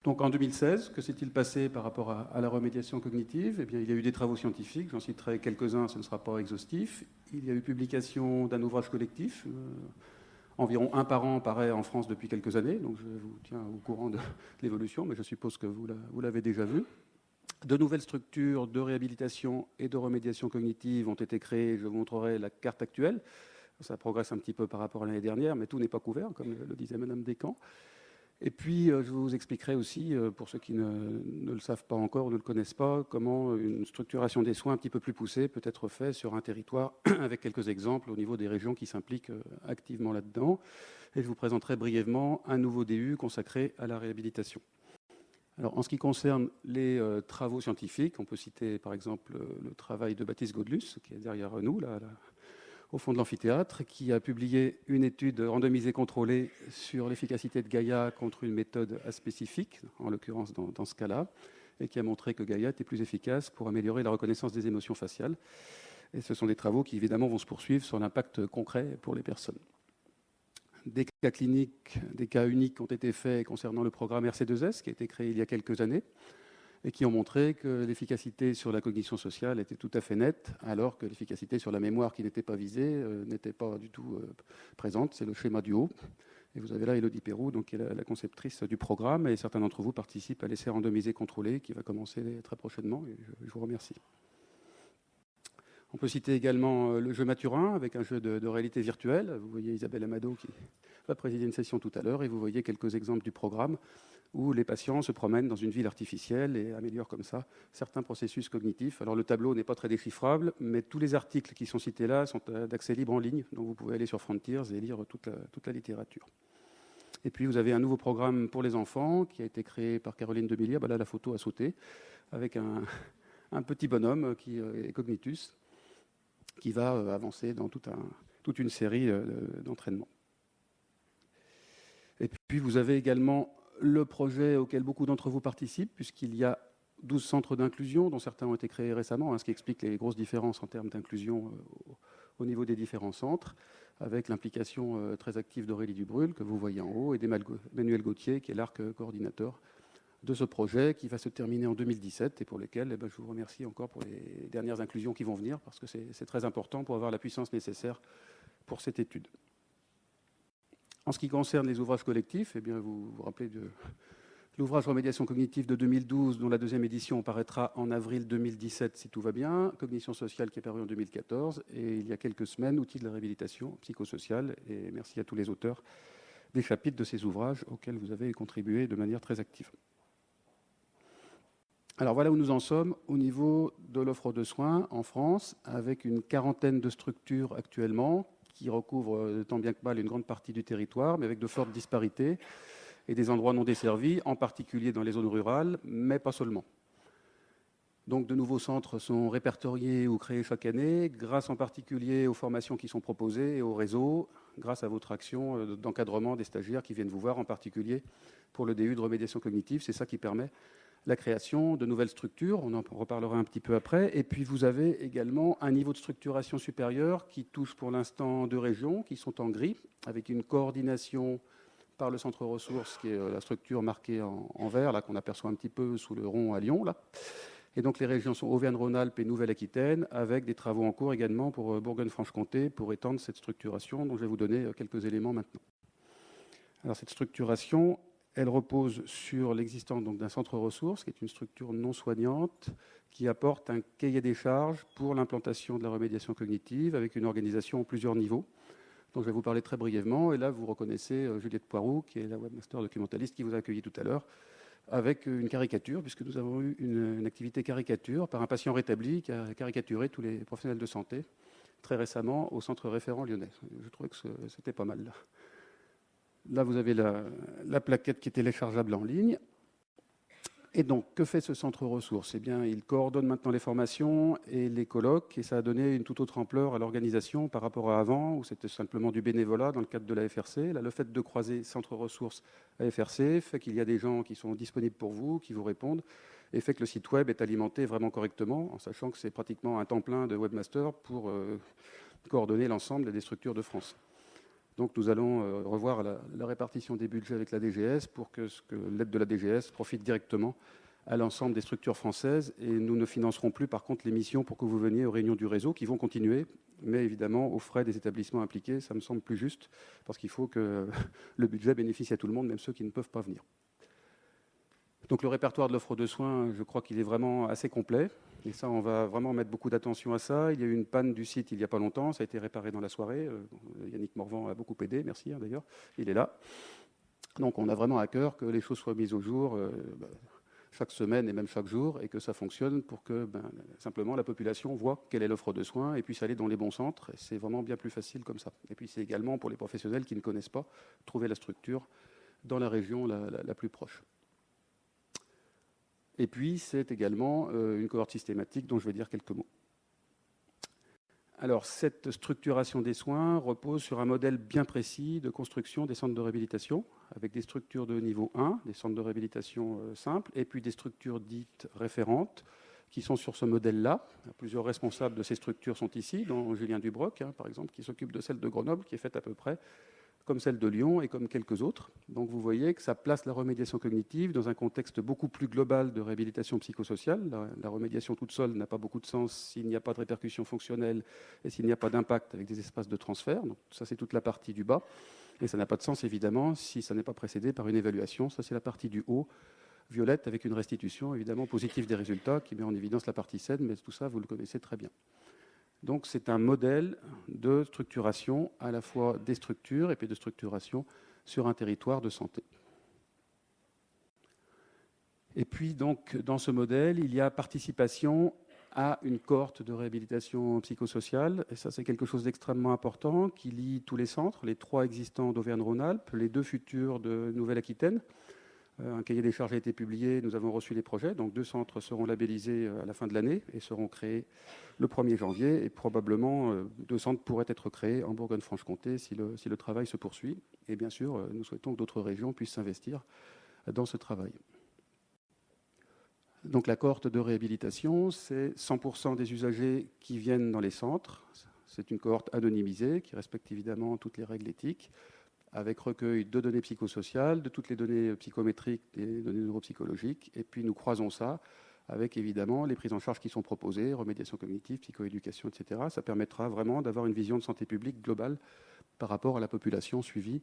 Donc en 2016, que s'est-il passé par rapport à la remédiation cognitive? Eh bien, il y a eu des travaux scientifiques, j'en citerai quelques-uns, ce ne sera pas exhaustif. Il y a eu publication d'un ouvrage collectif, environ un par an paraît en France depuis quelques années, donc je vous tiens au courant de l'évolution, mais je suppose que vous l'avez déjà vu. De nouvelles structures de réhabilitation et de remédiation cognitive ont été créées, je vous montrerai la carte actuelle. Ça progresse un petit peu par rapport à l'année dernière, mais tout n'est pas couvert, comme le disait Madame Descamps. Et puis, je vous expliquerai aussi, pour ceux qui ne le savent pas encore ou ne le connaissent pas, comment une structuration des soins un petit peu plus poussée peut être faite sur un territoire, avec quelques exemples au niveau des régions qui s'impliquent activement là-dedans. Et je vous présenterai brièvement un nouveau DU consacré à la réhabilitation. Alors, en ce qui concerne les travaux scientifiques, on peut citer par exemple le travail de Baptiste Gaudelus, qui est derrière nous, là, au fond de l'amphithéâtre, qui a publié une étude randomisée contrôlée sur l'efficacité de Gaïa contre une méthode aspécifique, en l'occurrence dans ce cas-là, et qui a montré que Gaïa était plus efficace pour améliorer la reconnaissance des émotions faciales. Et ce sont des travaux qui, évidemment, vont se poursuivre sur l'impact concret pour les personnes. Des cas cliniques, des cas uniques ont été faits concernant le programme RC2S, qui a été créé il y a quelques années, et qui ont montré que l'efficacité sur la cognition sociale était tout à fait nette, alors que l'efficacité sur la mémoire qui n'était pas visée n'était pas du tout présente. C'est le schéma du haut. Et vous avez là Élodie Pérou, donc, qui est la conceptrice du programme, et certains d'entre vous participent à l'essai randomisé contrôlé, qui va commencer très prochainement, et je vous remercie. On peut citer également le jeu Maturin, avec un jeu de réalité virtuelle. Vous voyez Isabelle Amado qui va présider une session tout à l'heure, et vous voyez quelques exemples du programme où les patients se promènent dans une ville artificielle et améliorent comme ça certains processus cognitifs. Alors le tableau n'est pas très déchiffrable, mais tous les articles qui sont cités là sont d'accès libre en ligne, donc vous pouvez aller sur Frontiers et lire toute la littérature. Et puis vous avez un nouveau programme pour les enfants qui a été créé par Caroline Demilier. Là, la photo a sauté, avec un petit bonhomme qui est Cognitus, qui va avancer dans toute une série d'entraînements. Et puis vous avez également le projet auquel beaucoup d'entre vous participent, puisqu'il y a 12 centres d'inclusion, dont certains ont été créés récemment, ce qui explique les grosses différences en termes d'inclusion au niveau des différents centres, avec l'implication très active d'Aurélie Dubrul, que vous voyez en haut, et d'Emmanuel Gauthier, qui est l'ARC coordinateur de ce projet, qui va se terminer en 2017, et pour lequel je vous remercie encore pour les dernières inclusions qui vont venir, parce que c'est très important pour avoir la puissance nécessaire pour cette étude. En ce qui concerne les ouvrages collectifs, vous vous rappelez de l'ouvrage Remédiation cognitive de 2012, dont la deuxième édition paraîtra en avril 2017, si tout va bien, Cognition sociale qui est paru en 2014, et il y a quelques semaines, Outils de la réhabilitation psychosociale, et merci à tous les auteurs des chapitres de ces ouvrages auxquels vous avez contribué de manière très active. Alors voilà où nous en sommes au niveau de l'offre de soins en France, avec une quarantaine de structures actuellement, qui recouvre tant bien que mal une grande partie du territoire, mais avec de fortes disparités et des endroits non desservis, en particulier dans les zones rurales, mais pas seulement. Donc de nouveaux centres sont répertoriés ou créés chaque année, grâce en particulier aux formations qui sont proposées et au réseau, grâce à votre action d'encadrement des stagiaires qui viennent vous voir, en particulier pour le DU de remédiation cognitive. C'est ça qui permet la création de nouvelles structures, on en reparlera un petit peu après. Et puis vous avez également un niveau de structuration supérieur qui touche pour l'instant 2 régions qui sont en gris, avec une coordination par le centre ressources, qui est la structure marquée en vert, là qu'on aperçoit un petit peu sous le rond à Lyon. Là. Et donc les régions sont Auvergne-Rhône-Alpes et Nouvelle-Aquitaine, avec des travaux en cours également pour Bourgogne-Franche-Comté, pour étendre cette structuration, dont je vais vous donner quelques éléments maintenant. Alors cette structuration, elle repose sur l'existence d'un centre ressources, qui est une structure non soignante, qui apporte un cahier des charges pour l'implantation de la remédiation cognitive, avec une organisation en plusieurs niveaux, dont je vais vous parler très brièvement. Et là, vous reconnaissez Juliette Poiroux, qui est la webmaster documentaliste qui vous a accueilli tout à l'heure, avec une caricature, puisque nous avons eu une activité caricature par un patient rétabli qui a caricaturé tous les professionnels de santé très récemment au centre référent lyonnais. Je trouvais que c'était pas mal. Là, vous avez la plaquette qui est téléchargeable en ligne. Et donc, que fait ce centre ressources ? Il coordonne maintenant les formations et les colloques, et ça a donné une toute autre ampleur à l'organisation par rapport à avant, où c'était simplement du bénévolat dans le cadre de la FRC. Là, le fait de croiser centre ressources à FRC fait qu'il y a des gens qui sont disponibles pour vous, qui vous répondent, et fait que le site web est alimenté vraiment correctement, en sachant que c'est pratiquement un temps plein de webmaster pour coordonner l'ensemble des structures de France. Donc nous allons revoir la répartition des budgets avec la DGS pour que l'aide de la DGS profite directement à l'ensemble des structures françaises, et nous ne financerons plus par contre les missions pour que vous veniez aux réunions du réseau, qui vont continuer, mais évidemment aux frais des établissements impliqués. Ça me semble plus juste, parce qu'il faut que le budget bénéficie à tout le monde, même ceux qui ne peuvent pas venir. Donc le répertoire de l'offre de soins, je crois qu'il est vraiment assez complet, et ça, on va vraiment mettre beaucoup d'attention à ça. Il y a eu une panne du site il n'y a pas longtemps, ça a été réparé dans la soirée. Yannick Morvan a beaucoup aidé, merci d'ailleurs, il est là. Donc on a vraiment à cœur que les choses soient mises au jour chaque semaine et même chaque jour, et que ça fonctionne pour que simplement la population voit quelle est l'offre de soins et puisse aller dans les bons centres. Et c'est vraiment bien plus facile comme ça. Et puis c'est également pour les professionnels qui ne connaissent pas, trouver la structure dans la région la plus proche. Et puis c'est également une cohorte systématique dont je vais dire quelques mots. Alors, cette structuration des soins repose sur un modèle bien précis de construction des centres de réhabilitation, avec des structures de niveau 1, des centres de réhabilitation simples, et puis des structures dites référentes, qui sont sur ce modèle-là. Plusieurs responsables de ces structures sont ici, dont Julien Dubroc, par exemple, qui s'occupe de celle de Grenoble, qui est faite à peu près comme celle de Lyon et comme quelques autres. Donc vous voyez que ça place la remédiation cognitive dans un contexte beaucoup plus global de réhabilitation psychosociale. La remédiation toute seule n'a pas beaucoup de sens s'il n'y a pas de répercussions fonctionnelles et s'il n'y a pas d'impact avec des espaces de transfert. Donc ça, c'est toute la partie du bas. Et ça n'a pas de sens, évidemment, si ça n'est pas précédé par une évaluation. Ça, c'est la partie du haut, violette, avec une restitution, évidemment, positive des résultats, qui met en évidence la partie saine, mais tout ça, vous le connaissez très bien. Donc c'est un modèle de structuration à la fois des structures et puis de structuration sur un territoire de santé. Et puis donc dans ce modèle, il y a participation à une cohorte de réhabilitation psychosociale. Et ça, c'est quelque chose d'extrêmement important qui lie tous les centres, les 3 existants d'Auvergne-Rhône-Alpes, les 2 futurs de Nouvelle-Aquitaine. Un cahier des charges a été publié, nous avons reçu les projets, donc 2 centres seront labellisés à la fin de l'année et seront créés le 1er janvier, et probablement 2 centres pourraient être créés en Bourgogne-Franche-Comté si le travail se poursuit. Et bien sûr, nous souhaitons que d'autres régions puissent s'investir dans ce travail. Donc la cohorte de réhabilitation, c'est 100% des usagers qui viennent dans les centres. C'est une cohorte anonymisée qui respecte évidemment toutes les règles éthiques, avec recueil de données psychosociales, de toutes les données psychométriques, des données neuropsychologiques. Et puis nous croisons ça avec évidemment les prises en charge qui sont proposées, remédiation cognitive, psychoéducation, etc. Ça permettra vraiment d'avoir une vision de santé publique globale par rapport à la population suivie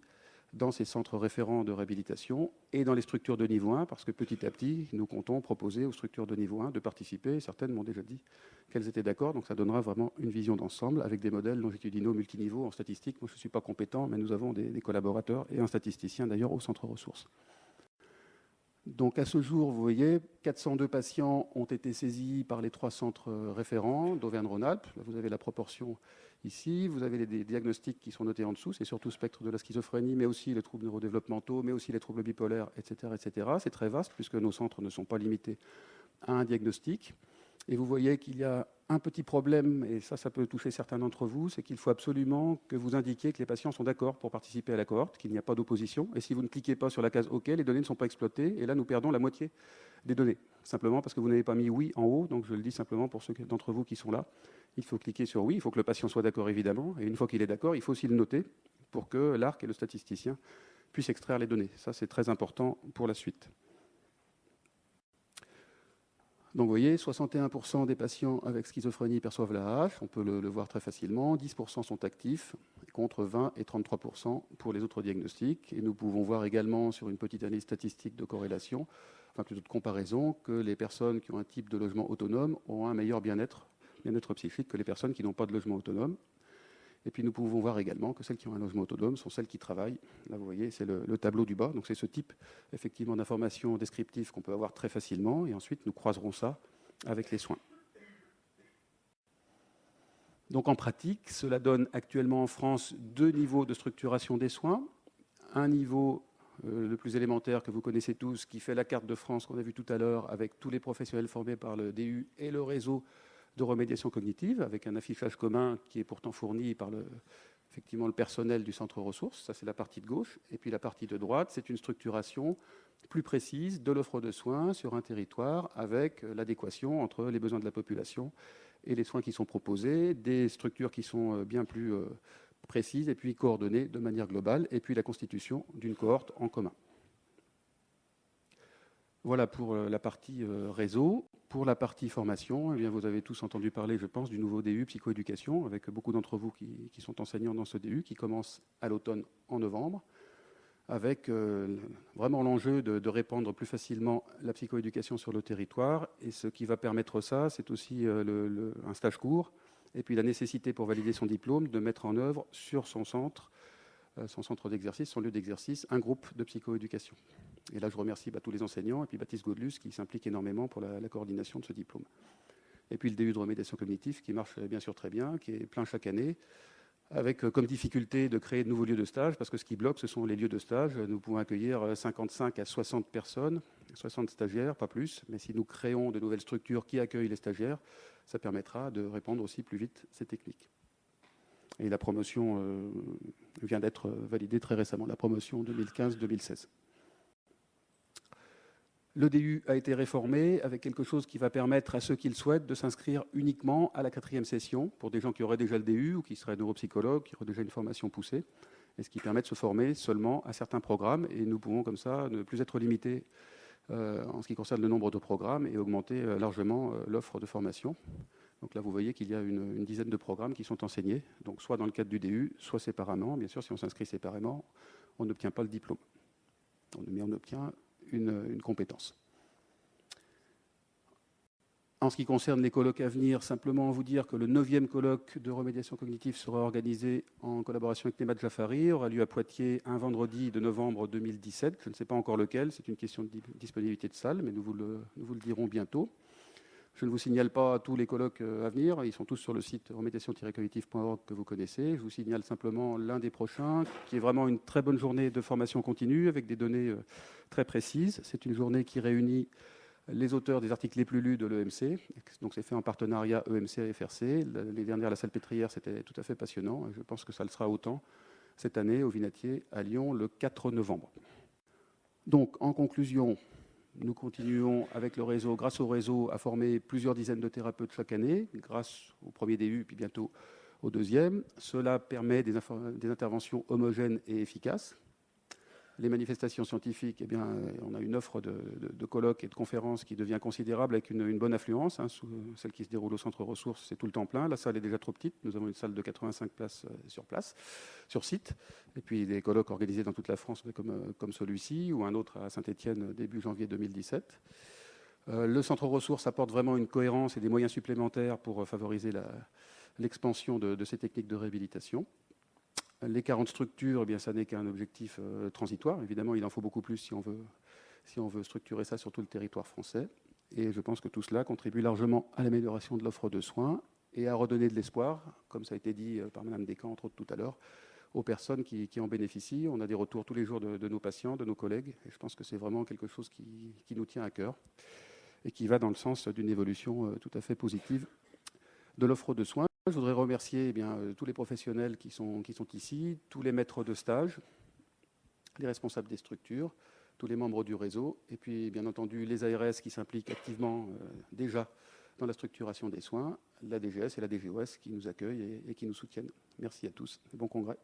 dans ces centres référents de réhabilitation et dans les structures de niveau 1, parce que petit à petit, nous comptons proposer aux structures de niveau 1 de participer. Certaines m'ont déjà dit qu'elles étaient d'accord, donc ça donnera vraiment une vision d'ensemble avec des modèles longitudinaux multiniveaux en statistique. Moi, je ne suis pas compétent, mais nous avons des collaborateurs et un statisticien d'ailleurs au centre ressources. Donc à ce jour, vous voyez, 402 patients ont été saisis par les 3 centres référents d'Auvergne-Rhône-Alpes. Vous avez la proportion ici, vous avez les diagnostics qui sont notés en dessous, c'est surtout spectre de la schizophrénie, mais aussi les troubles neurodéveloppementaux, mais aussi les troubles bipolaires, etc. etc. C'est très vaste puisque nos centres ne sont pas limités à un diagnostic. Et vous voyez qu'il y a un petit problème, et ça peut toucher certains d'entre vous, c'est qu'il faut absolument que vous indiquiez que les patients sont d'accord pour participer à la cohorte, qu'il n'y a pas d'opposition. Et si vous ne cliquez pas sur la case OK, les données ne sont pas exploitées, et là nous perdons la moitié des données, simplement parce que vous n'avez pas mis oui en haut. Donc je le dis simplement pour ceux d'entre vous qui sont là, il faut cliquer sur oui, il faut que le patient soit d'accord évidemment, et une fois qu'il est d'accord, il faut aussi le noter pour que l'ARC et le statisticien puissent extraire les données. Ça, c'est très important pour la suite. Donc vous voyez, 61% des patients avec schizophrénie perçoivent la H, on peut le voir très facilement, 10% sont actifs, contre 20 et 33% pour les autres diagnostics. Et nous pouvons voir également sur une petite analyse statistique de corrélation, enfin plutôt de comparaison, que les personnes qui ont un type de logement autonome ont un meilleur bien-être psychique que les personnes qui n'ont pas de logement autonome. Et puis nous pouvons voir également que celles qui ont un logement autonome sont celles qui travaillent. Là, vous voyez, c'est le tableau du bas. Donc c'est ce type effectivement d'informations descriptives qu'on peut avoir très facilement. Et ensuite, nous croiserons ça avec les soins. Donc en pratique, cela donne actuellement en France 2 niveaux de structuration des soins. Un niveau le plus élémentaire que vous connaissez tous, qui fait la carte de France qu'on a vu tout à l'heure, avec tous les professionnels formés par le DU et le réseau de remédiation cognitive, avec un affichage commun qui est pourtant fourni par effectivement le personnel du centre ressources. Ça, c'est la partie de gauche. Et puis la partie de droite, c'est une structuration plus précise de l'offre de soins sur un territoire, avec l'adéquation entre les besoins de la population et les soins qui sont proposés, des structures qui sont bien plus précise et puis coordonnée de manière globale, et puis la constitution d'une cohorte en commun. Voilà pour la partie réseau. Pour la partie formation, eh bien, vous avez tous entendu parler, je pense, du nouveau DU psychoéducation, avec beaucoup d'entre vous qui sont enseignants dans ce DU, qui commence à l'automne en novembre, avec vraiment l'enjeu de répandre plus facilement la psychoéducation sur le territoire. Et ce qui va permettre ça, c'est aussi un stage court, et puis la nécessité pour valider son diplôme de mettre en œuvre sur son centre d'exercice, son lieu d'exercice, un groupe de psychoéducation. Et là, je remercie tous les enseignants et puis Baptiste Gaudelus qui s'implique énormément pour la coordination de ce diplôme. Et puis le DU de remédiation cognitive qui marche bien sûr très bien, qui est plein chaque année, avec comme difficulté de créer de nouveaux lieux de stage, parce que ce qui bloque, ce sont les lieux de stage. Nous pouvons accueillir 55 à 60 personnes, 60 stagiaires, pas plus, mais si nous créons de nouvelles structures qui accueillent les stagiaires, ça permettra de répandre aussi plus vite ces techniques. Et la promotion vient d'être validée très récemment, la promotion 2015-2016. Le DU a été réformé avec quelque chose qui va permettre à ceux qui le souhaitent de s'inscrire uniquement à la 4e session, pour des gens qui auraient déjà le DU ou qui seraient neuropsychologues, qui auraient déjà une formation poussée, et ce qui permet de se former seulement à certains programmes. Et nous pouvons comme ça ne plus être limités en ce qui concerne le nombre de programmes et augmenter largement l'offre de formation. Donc là, vous voyez qu'il y a une dizaine de programmes qui sont enseignés, donc soit dans le cadre du DU, soit séparément. Bien sûr, si on s'inscrit séparément, on n'obtient pas le diplôme, mais on obtient une compétence. En ce qui concerne les colloques à venir, simplement vous dire que le 9e colloque de remédiation cognitive sera organisé en collaboration avec Nemat Jafari, aura lieu à Poitiers un vendredi de novembre 2017. Je ne sais pas encore lequel, c'est une question de disponibilité de salle, mais nous vous le dirons bientôt. Je ne vous signale pas tous les colloques à venir, ils sont tous sur le site remédiation-cognitive.org que vous connaissez. Je vous signale simplement l'un des prochains, qui est vraiment une très bonne journée de formation continue, avec des données très précises. C'est une journée qui réunit les auteurs des articles les plus lus de l'EMC. Donc c'est fait en partenariat EMC et FRC. Les dernières à la Salpêtrière, c'était tout à fait passionnant. Je pense que ça le sera autant cette année au Vinatier à Lyon le 4 novembre. Donc en conclusion, nous continuons avec le réseau, grâce au réseau, à former plusieurs dizaines de thérapeutes chaque année, grâce au premier DU, puis bientôt au deuxième. Cela permet des interventions homogènes et efficaces. Les manifestations scientifiques, eh bien, on a une offre de colloques et de conférences qui devient considérable avec une bonne affluence. Celle qui se déroule au centre ressources, c'est tout le temps plein. La salle est déjà trop petite. Nous avons une salle de 85 places sur site. Et puis des colloques organisés dans toute la France, comme celui-ci, ou un autre à Saint-Étienne début janvier 2017. Le centre ressources apporte vraiment une cohérence et des moyens supplémentaires pour favoriser l'expansion de ces techniques de réhabilitation. Les 40 structures, eh bien, ça n'est qu'un objectif transitoire. Évidemment, il en faut beaucoup plus si on veut structurer ça sur tout le territoire français. Et je pense que tout cela contribue largement à l'amélioration de l'offre de soins et à redonner de l'espoir, comme ça a été dit par Mme Descamps, entre autres tout à l'heure, aux personnes qui en bénéficient. On a des retours tous les jours de nos patients, de nos collègues. Et je pense que c'est vraiment quelque chose qui nous tient à cœur et qui va dans le sens d'une évolution tout à fait positive de l'offre de soins. Je voudrais remercier tous les professionnels qui sont ici, tous les maîtres de stage, les responsables des structures, tous les membres du réseau, et puis bien entendu les ARS qui s'impliquent activement déjà dans la structuration des soins, la DGS et la DGOS qui nous accueillent et qui nous soutiennent. Merci à tous et bon congrès.